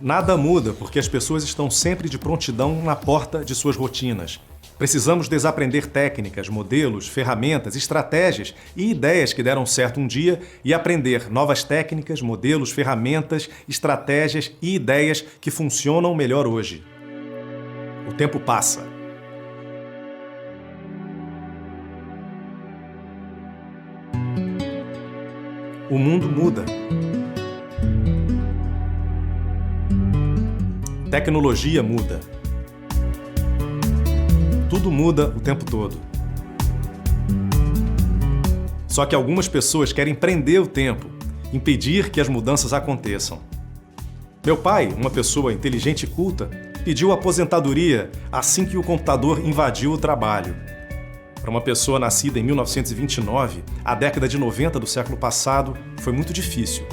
Nada muda porque as pessoas estão sempre de prontidão na porta de suas rotinas. Precisamos desaprender técnicas, modelos, ferramentas, estratégias e ideias que deram certo um dia e aprender novas técnicas, modelos, ferramentas, estratégias e ideias que funcionam melhor hoje. O tempo passa. O mundo muda. Tecnologia muda. Tudo muda o tempo todo. Só que algumas pessoas querem prender o tempo, impedir que as mudanças aconteçam. Meu pai, uma pessoa inteligente e culta, pediu aposentadoria assim que o computador invadiu o trabalho. Para uma pessoa nascida em 1929, a década de 90 do século passado foi muito difícil.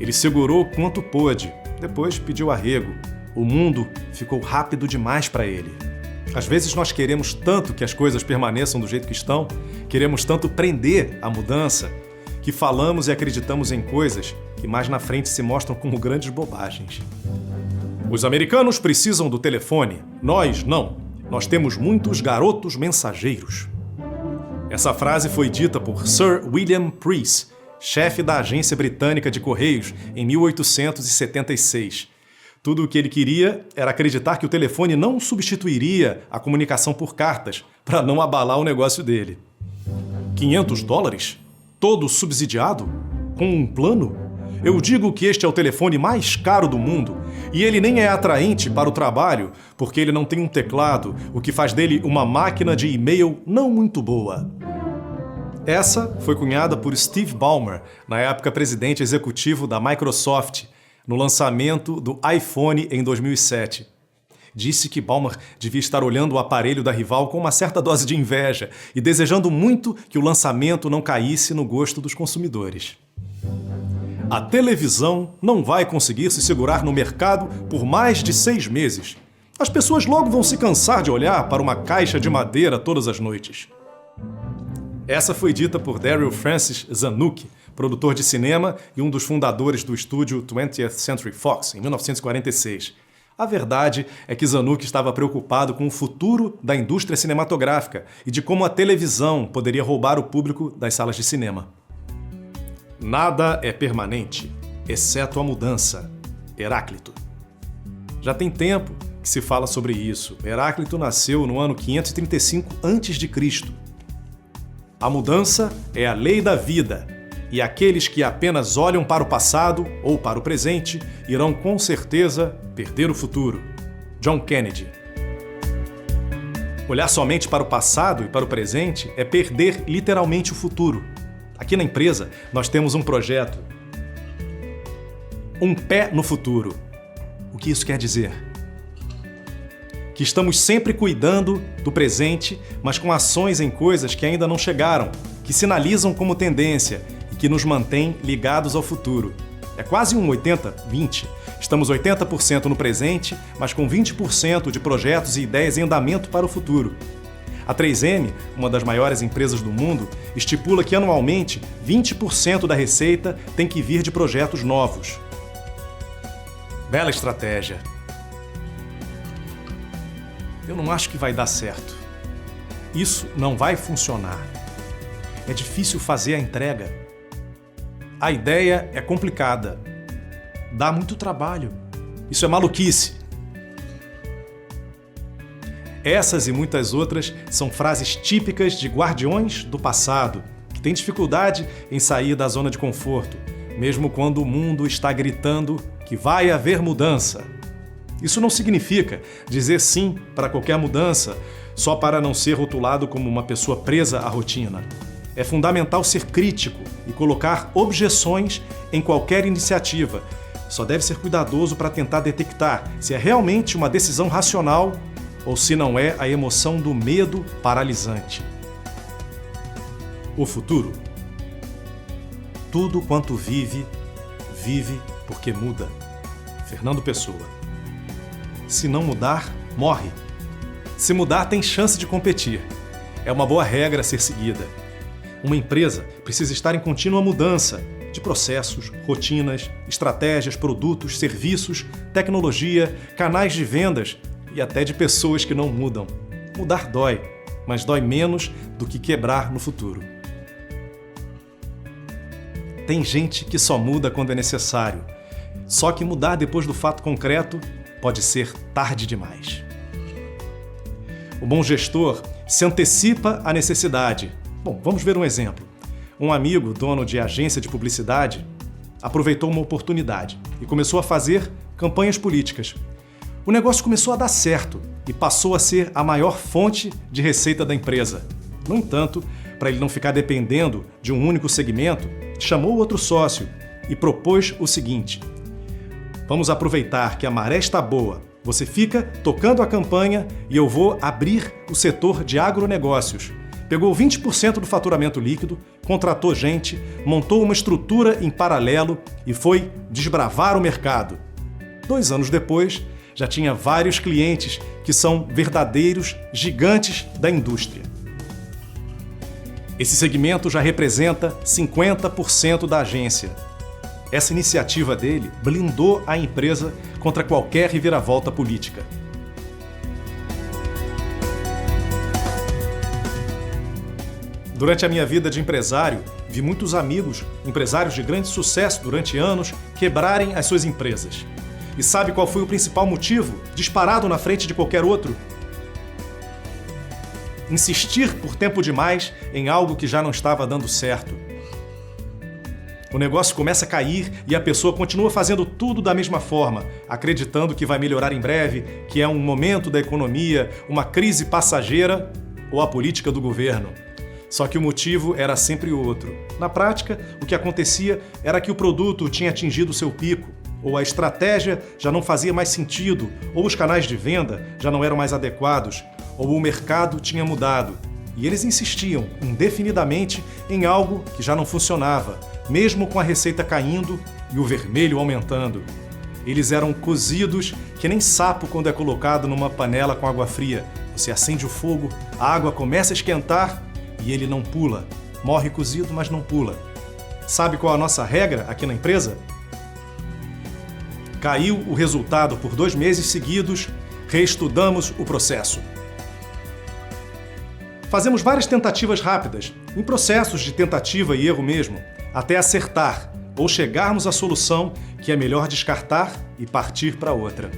Ele segurou quanto pôde, depois pediu arrego. O mundo ficou rápido demais para ele. Às vezes nós queremos tanto que as coisas permaneçam do jeito que estão, queremos tanto prender a mudança, que falamos e acreditamos em coisas que mais na frente se mostram como grandes bobagens. Os americanos precisam do telefone, nós não. Nós temos muitos garotos mensageiros. Essa frase foi dita por Sir William Preece, chefe da Agência Britânica de Correios, em 1876. Tudo o que ele queria era acreditar que o telefone não substituiria a comunicação por cartas, para não abalar o negócio dele. $500? Todo subsidiado? Com um plano? Eu digo que este é o telefone mais caro do mundo e ele nem é atraente para o trabalho porque ele não tem um teclado, o que faz dele uma máquina de e-mail não muito boa. Essa foi cunhada por Steve Ballmer, na época presidente executivo da Microsoft, no lançamento do iPhone em 2007. Disse que Ballmer devia estar olhando o aparelho da rival com uma certa dose de inveja e desejando muito que o lançamento não caísse no gosto dos consumidores. A televisão não vai conseguir se segurar no mercado por mais de 6 meses. As pessoas logo vão se cansar de olhar para uma caixa de madeira todas as noites. Essa foi dita por Darryl Francis Zanuck, produtor de cinema e um dos fundadores do estúdio 20th Century Fox, em 1946. A verdade é que Zanuck estava preocupado com o futuro da indústria cinematográfica e de como a televisão poderia roubar o público das salas de cinema. Nada é permanente, exceto a mudança. Heráclito. Já tem tempo que se fala sobre isso. Heráclito nasceu no ano 535 a.C. A mudança é a lei da vida, e aqueles que apenas olham para o passado ou para o presente irão com certeza perder o futuro. John Kennedy. Olhar somente para o passado e para o presente é perder literalmente o futuro. Aqui na empresa, nós temos um projeto. Um pé no futuro. O que isso quer dizer? Que estamos sempre cuidando do presente, mas com ações em coisas que ainda não chegaram, que sinalizam como tendência e que nos mantém ligados ao futuro. É quase um 80-20. Estamos 80% no presente, mas com 20% de projetos e ideias em andamento para o futuro. A 3M, uma das maiores empresas do mundo, estipula que anualmente 20% da receita tem que vir de projetos novos. Bela estratégia. Eu não acho que vai dar certo. Isso não vai funcionar. É difícil fazer a entrega. A ideia é complicada. Dá muito trabalho. Isso é maluquice. Essas e muitas outras são frases típicas de guardiões do passado, que têm dificuldade em sair da zona de conforto, mesmo quando o mundo está gritando que vai haver mudança. Isso não significa dizer sim para qualquer mudança só para não ser rotulado como uma pessoa presa à rotina. É fundamental ser crítico e colocar objeções em qualquer iniciativa. Só deve ser cuidadoso para tentar detectar se é realmente uma decisão racional ou se não é a emoção do medo paralisante. O futuro. Tudo quanto vive, vive porque muda. Fernando Pessoa. Se não mudar, morre. Se mudar, tem chance de competir. É uma boa regra a ser seguida. Uma empresa precisa estar em contínua mudança, de processos, rotinas, estratégias, produtos, serviços, tecnologia, canais de vendas e até de pessoas que não mudam. Mudar dói, mas dói menos do que quebrar no futuro. Tem gente que só muda quando é necessário. Só que mudar depois do fato concreto pode ser tarde demais. O bom gestor se antecipa à necessidade. Bom, vamos ver um exemplo. Um amigo, dono de agência de publicidade, aproveitou uma oportunidade e começou a fazer campanhas políticas. O negócio começou a dar certo e passou a ser a maior fonte de receita da empresa. No entanto, para ele não ficar dependendo de um único segmento, chamou outro sócio e propôs o seguinte: vamos aproveitar que a maré está boa, você fica tocando a campanha e eu vou abrir o setor de agronegócios. Pegou 20% do faturamento líquido, contratou gente, montou uma estrutura em paralelo e foi desbravar o mercado. 2 anos depois, já tinha vários clientes que são verdadeiros gigantes da indústria. Esse segmento já representa 50% da agência. Essa iniciativa dele blindou a empresa contra qualquer reviravolta política. Durante a minha vida de empresário, vi muitos amigos, empresários de grande sucesso durante anos, quebrarem as suas empresas. E sabe qual foi o principal motivo, disparado na frente de qualquer outro? Insistir por tempo demais em algo que já não estava dando certo. O negócio começa a cair e a pessoa continua fazendo tudo da mesma forma, acreditando que vai melhorar em breve, que é um momento da economia, uma crise passageira ou a política do governo. Só que o motivo era sempre outro. Na prática, o que acontecia era que o produto tinha atingido seu pico, ou a estratégia já não fazia mais sentido, ou os canais de venda já não eram mais adequados, ou o mercado tinha mudado. E eles insistiam indefinidamente em algo que já não funcionava, mesmo com a receita caindo e o vermelho aumentando. Eles eram cozidos que nem sapo quando é colocado numa panela com água fria. Você acende o fogo, a água começa a esquentar e ele não pula. Morre cozido, mas não pula. Sabe qual é a nossa regra aqui na empresa? Caiu o resultado por 2 meses seguidos, reestudamos o processo. Fazemos várias tentativas rápidas, em processos de tentativa e erro mesmo, até acertar ou chegarmos à solução que é melhor descartar e partir para outra.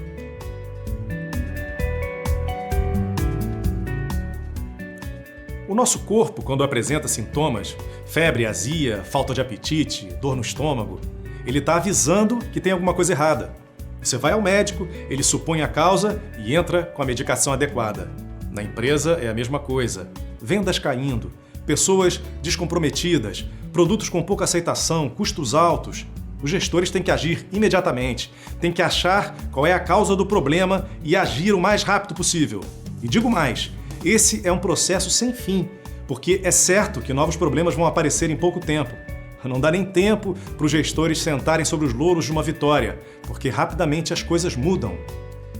O nosso corpo, quando apresenta sintomas, febre, azia, falta de apetite, dor no estômago, ele está avisando que tem alguma coisa errada. Você vai ao médico, ele supõe a causa e entra com a medicação adequada. Na empresa é a mesma coisa. Vendas caindo, pessoas descomprometidas, produtos com pouca aceitação, custos altos. Os gestores têm que agir imediatamente, têm que achar qual é a causa do problema e agir o mais rápido possível. E digo mais, esse é um processo sem fim, porque é certo que novos problemas vão aparecer em pouco tempo. Não dá nem tempo para os gestores sentarem sobre os louros de uma vitória, porque rapidamente as coisas mudam.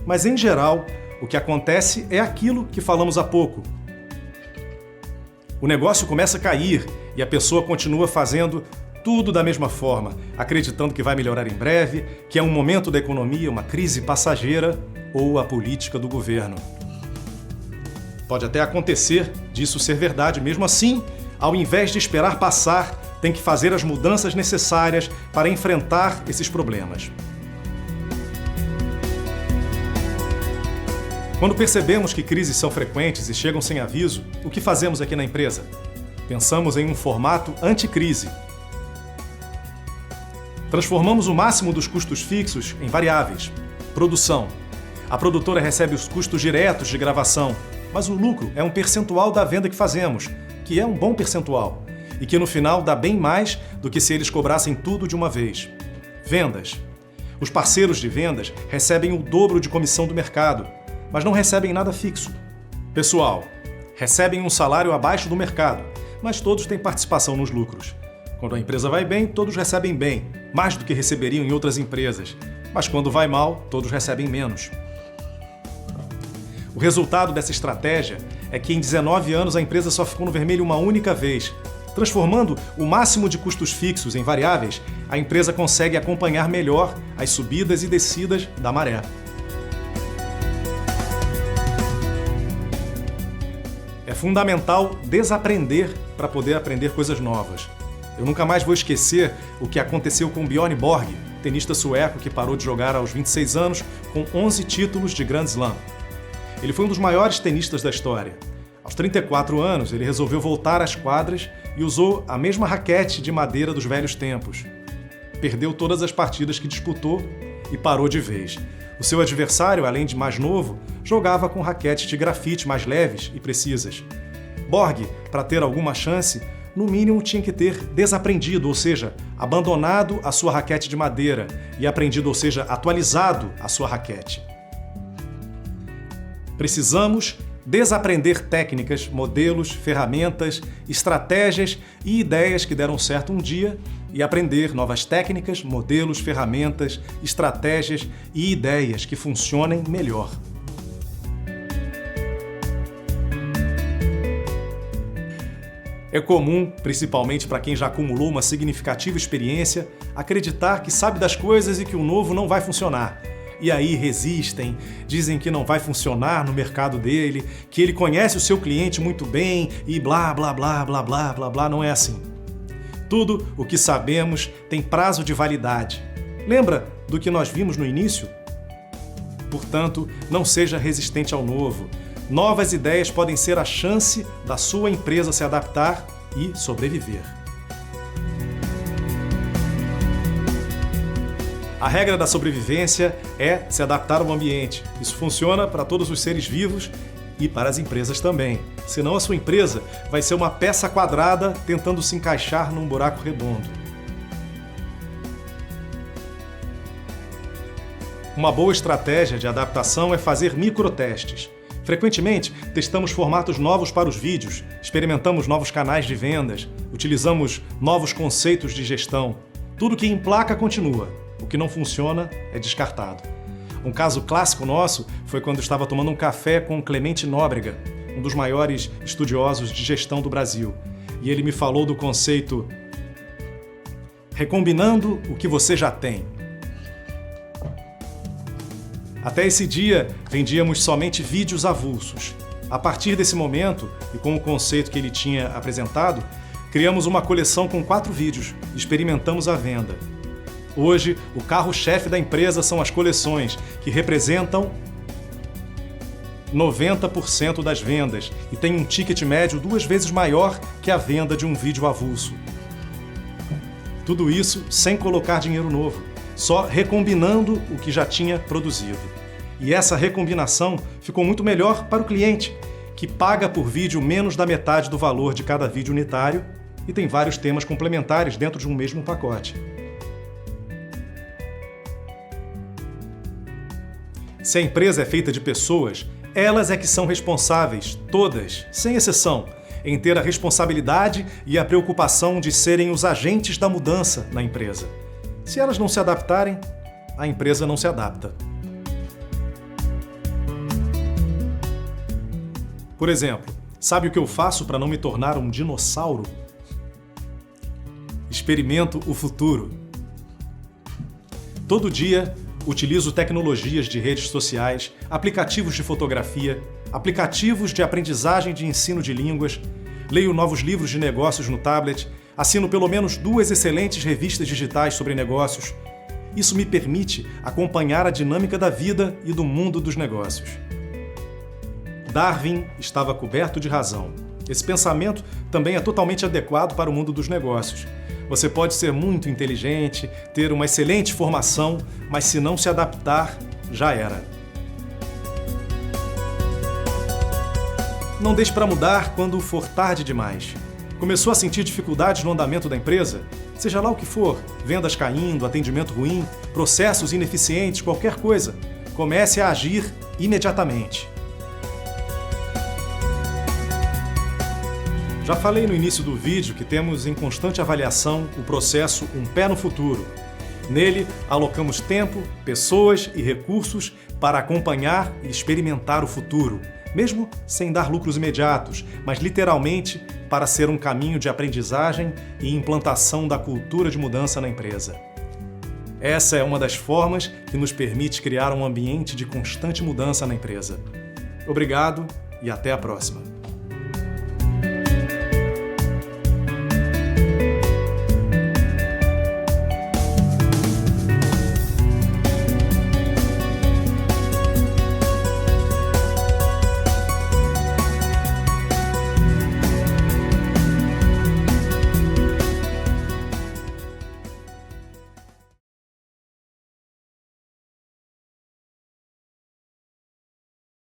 Mas, em geral, o que acontece é aquilo que falamos há pouco. O negócio começa a cair e a pessoa continua fazendo tudo da mesma forma, acreditando que vai melhorar em breve, que é um momento da economia, uma crise passageira ou a política do governo. Pode até acontecer disso ser verdade, mesmo assim, ao invés de esperar passar, tem que fazer as mudanças necessárias para enfrentar esses problemas. Quando percebemos que crises são frequentes e chegam sem aviso, o que fazemos aqui na empresa? Pensamos em um formato anticrise. Transformamos o máximo dos custos fixos em variáveis. Produção. A produtora recebe os custos diretos de gravação, mas o lucro é um percentual da venda que fazemos, que é um bom percentual, e que no final dá bem mais do que se eles cobrassem tudo de uma vez. Vendas. Os parceiros de vendas recebem o dobro de comissão do mercado, mas não recebem nada fixo. Pessoal. Recebem um salário abaixo do mercado, mas todos têm participação nos lucros. Quando a empresa vai bem, todos recebem bem, mais do que receberiam em outras empresas, mas quando vai mal, todos recebem menos. O resultado dessa estratégia é que em 19 anos a empresa só ficou no vermelho uma única vez. Transformando o máximo de custos fixos em variáveis, a empresa consegue acompanhar melhor as subidas e descidas da maré. É fundamental desaprender para poder aprender coisas novas. Eu nunca mais vou esquecer o que aconteceu com Bjorn Borg, tenista sueco que parou de jogar aos 26 anos com 11 títulos de Grand Slam. Ele foi um dos maiores tenistas da história. Aos 34 anos, ele resolveu voltar às quadras e usou a mesma raquete de madeira dos velhos tempos. Perdeu todas as partidas que disputou e parou de vez. O seu adversário, além de mais novo, jogava com raquetes de grafite mais leves e precisas. Borg, para ter alguma chance, no mínimo tinha que ter desaprendido, ou seja, abandonado a sua raquete de madeira e aprendido, ou seja, atualizado a sua raquete. Precisamos desaprender técnicas, modelos, ferramentas, estratégias e ideias que deram certo um dia e aprender novas técnicas, modelos, ferramentas, estratégias e ideias que funcionem melhor. É comum, principalmente para quem já acumulou uma significativa experiência, acreditar que sabe das coisas e que o novo não vai funcionar. E aí resistem, dizem que não vai funcionar no mercado dele, que ele conhece o seu cliente muito bem e blá, blá, blá, blá, blá, blá, blá, não é assim. Tudo o que sabemos tem prazo de validade. Lembra do que nós vimos no início? Portanto, não seja resistente ao novo. Novas ideias podem ser a chance da sua empresa se adaptar e sobreviver. A regra da sobrevivência é se adaptar ao ambiente. Isso funciona para todos os seres vivos e para as empresas também. Senão a sua empresa vai ser uma peça quadrada tentando se encaixar num buraco redondo. Uma boa estratégia de adaptação é fazer microtestes. Frequentemente, testamos formatos novos para os vídeos, experimentamos novos canais de vendas, utilizamos novos conceitos de gestão. Tudo que emplaca continua. O que não funciona é descartado. Um caso clássico nosso foi quando estava tomando um café com Clemente Nóbrega, um dos maiores estudiosos de gestão do Brasil. E ele me falou do conceito recombinando o que você já tem. Até esse dia, vendíamos somente vídeos avulsos. A partir desse momento, e com o conceito que ele tinha apresentado, criamos uma coleção com 4 vídeos e experimentamos a venda. Hoje, o carro-chefe da empresa são as coleções, que representam 90% das vendas e tem um ticket médio 2 vezes maior que a venda de um vídeo avulso. Tudo isso sem colocar dinheiro novo, só recombinando o que já tinha produzido. E essa recombinação ficou muito melhor para o cliente, que paga por vídeo menos da metade do valor de cada vídeo unitário e tem vários temas complementares dentro de um mesmo pacote. Se a empresa é feita de pessoas, elas é que são responsáveis, todas, sem exceção, em ter a responsabilidade e a preocupação de serem os agentes da mudança na empresa. Se elas não se adaptarem, a empresa não se adapta. Por exemplo, sabe o que eu faço para não me tornar um dinossauro? Experimento o futuro. Todo dia, utilizo tecnologias de redes sociais, aplicativos de fotografia, aplicativos de aprendizagem de ensino de línguas, leio novos livros de negócios no tablet, assino pelo menos 2 excelentes revistas digitais sobre negócios. Isso me permite acompanhar a dinâmica da vida e do mundo dos negócios. Darwin estava coberto de razão. Esse pensamento também é totalmente adequado para o mundo dos negócios. Você pode ser muito inteligente, ter uma excelente formação, mas se não se adaptar, já era. Não deixe para mudar quando for tarde demais. Começou a sentir dificuldades no andamento da empresa? Seja lá o que for, vendas caindo, atendimento ruim, processos ineficientes, qualquer coisa. Comece a agir imediatamente. Já falei no início do vídeo que temos em constante avaliação o processo Um Pé no Futuro. Nele, alocamos tempo, pessoas e recursos para acompanhar e experimentar o futuro, mesmo sem dar lucros imediatos, mas literalmente para ser um caminho de aprendizagem e implantação da cultura de mudança na empresa. Essa é uma das formas que nos permite criar um ambiente de constante mudança na empresa. Obrigado e até a próxima.